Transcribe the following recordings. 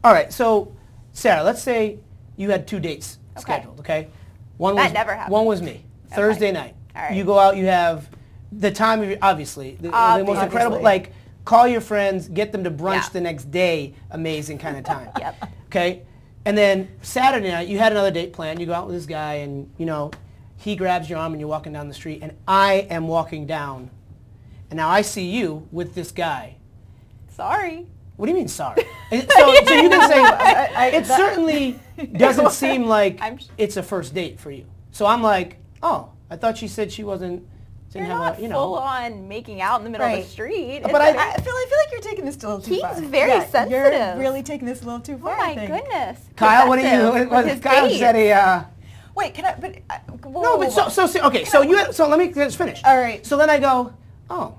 all right, so Sarah, let's say you had 2 dates scheduled, okay? That never happens. One was me, Thursday night. All right. You go out, you have the time of your, obviously, the most incredible, like, call your friends, get them to brunch the next day, amazing kind of time. Yep. Okay? And then Saturday night, you had another date planned. You go out with this guy and, you know, he grabs your arm and you're walking down the street and I am walking down. And now I see you with this guy. Sorry. What do you mean sorry? So you can say, it certainly doesn't seem like it's a first date for you. So I'm like, oh, I thought she said she wasn't, didn't You're have not a, you know. full on making out in the middle of the street. But I feel like you're taking this a little too far. He's very sensitive. You're really taking this a little too far. Oh my goodness. Kyle, what are you? Kyle said a. Wait, can I? But no, but so let me just finish. All right. So then I go, oh,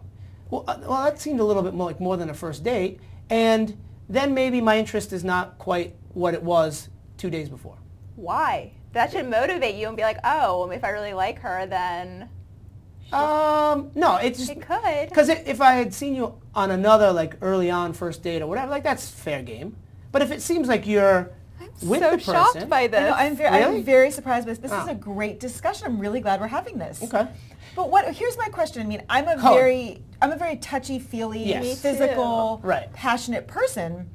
well, that seemed a little bit more than a first date, and then maybe my interest is not quite what it was 2 days before. Why? That should motivate you and be like, oh, if I really like her, then. No, it could. Because if I had seen you on another, like, early on first date or whatever, like, that's fair game. But if it seems like you're with the person. I'm so shocked by this. I'm very surprised by this. This is a great discussion. I'm really glad we're having this. Okay. But here's my question. I mean, I'm a very touchy-feely, physical, passionate person.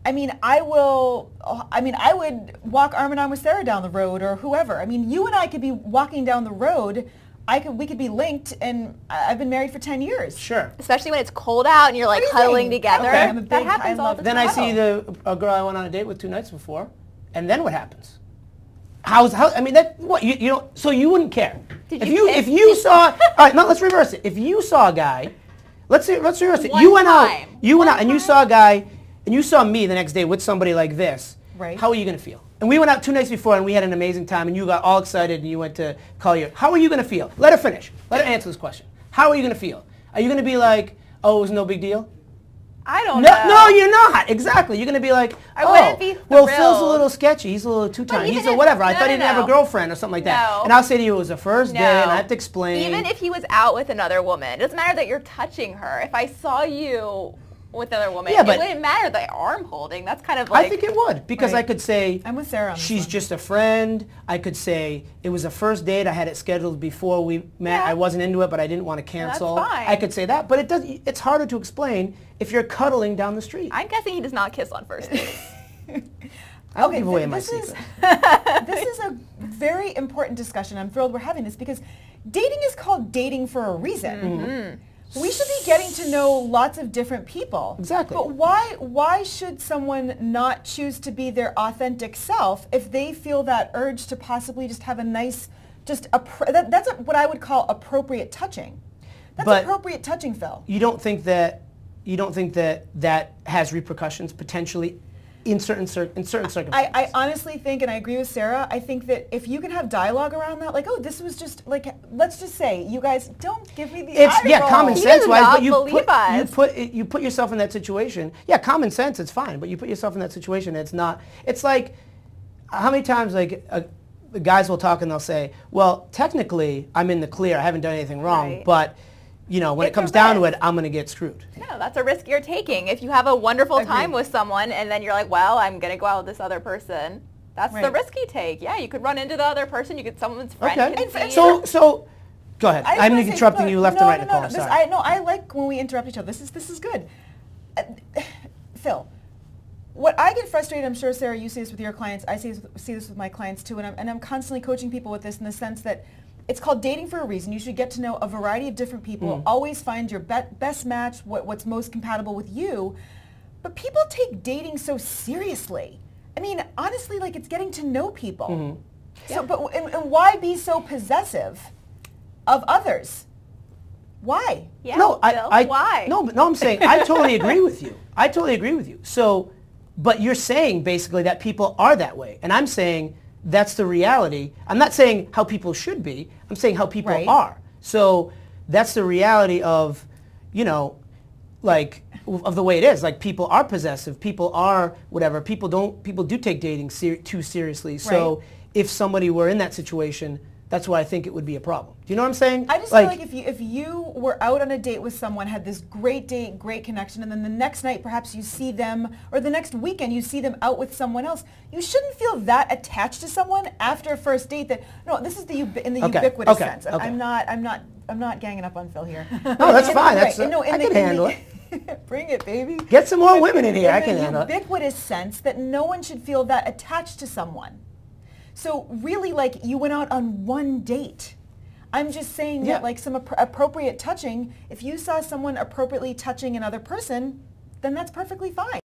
I mean, I would walk arm in arm with Sarah down the road or whoever. I mean, you and I could be walking down the road. We could be linked, and I've been married for 10 years. Sure. Especially when it's cold out and you're like cuddling together. Okay. That happens all the time. Then I see a girl I went on a date with 2 nights before, and then what happens? I mean, that what you don't. So you wouldn't care if you saw. All right, no, let's reverse it. If you saw a guy, let's reverse it. You went out, and you saw a guy, and you saw me the next day with somebody like this. Right. How are you going to feel? And we went out 2 nights before, and we had an amazing time, and you got all excited, and you went to call your. How are you going to feel? Let her finish. Let her answer this question. How are you going to feel? Are you going to be like, oh, it was no big deal? I don't know. No, you're not. Exactly. You're going to be like, wouldn't be thrilled. Well, Phil's a little sketchy. He's a little two-time. He's a whatever. I thought he didn't have a girlfriend or something like that. And I'll say to you, it was a first day, and I have to explain. Even if he was out with another woman, it doesn't matter that you're touching her. If I saw you with another woman, it wouldn't matter the arm holding. That's kind of like. I think it would, because I could say, I'm with Sarah on this she's one. just a friend. I could say it was a first date. I had it scheduled before we met. I wasn't into it, but I didn't want to cancel. That's fine. I could say that, but it's harder to explain if you're cuddling down the street. I'm guessing he does not kiss on first dates. I don't give away my secret. This is a very important discussion. I'm thrilled we're having this because dating is called dating for a reason. Mm-hmm. We should be getting to know lots of different people. Exactly. But why should someone not choose to be their authentic self if they feel that urge to possibly just have a nice, that's what I would call appropriate touching. That's appropriate touching, Phil. You don't think that that has repercussions potentially in certain circumstances? I honestly think, and I agree with Sarah, I think that if you can have dialogue around that, like, oh, this was just, like, let's just say, you guys, don't give me the eye roll. Common sense wise, but you put yourself in that situation. Yeah, common sense, it's fine, but you put yourself in that situation, it's not, it's like, how many times, like, the guys will talk and they'll say, well, technically, I'm in the clear, I haven't done anything wrong, but you know, when it comes down to it, I'm going to get screwed. No, that's a risk you're taking. If you have a wonderful time with someone and then you're like, well, I'm going to go out with this other person, that's the risk you take. Yeah, you could run into the other person. You could, someone's friend can see you. So, go ahead. I'm interrupting you left and right, Nicole. Sorry. I like when we interrupt each other. This is good. Phil, what I get frustrated, I'm sure, Sarah, you see this with your clients. I see this with my clients, too. And I'm constantly coaching people with this in the sense that it's called dating for a reason. You should get to know a variety of different people. Always find your best match, what's most compatible with you. But people take dating so seriously. I mean, honestly, like, it's getting to know people. So, and why be so possessive of others? Why? Yeah, why? No, I'm saying I totally agree with you. I totally agree with you. So, but you're saying basically that people are that way, and I'm saying that's the reality. I'm not saying how people should be. I'm saying how people are. So that's the reality of, you know, like, of the way it is. Like, people are possessive. People are whatever. People do take dating too seriously. So if somebody were in that situation, That's why I think it would be a problem. Do you know what I'm saying? I just feel like if you were out on a date with someone, had this great date, great connection, and then the next night perhaps you see them, or the next weekend you see them out with someone else, you shouldn't feel that attached to someone after a first date. That no, this is in the ubiquitous sense. I'm not ganging up on Phil here. No, that's fine. I can handle it. Bring it, baby. Get some more women in here. I can handle it. In the ubiquitous sense that no one should feel that attached to someone. So really, like, you went out on one date. I'm just saying that, like, some appropriate touching, if you saw someone appropriately touching another person, then that's perfectly fine.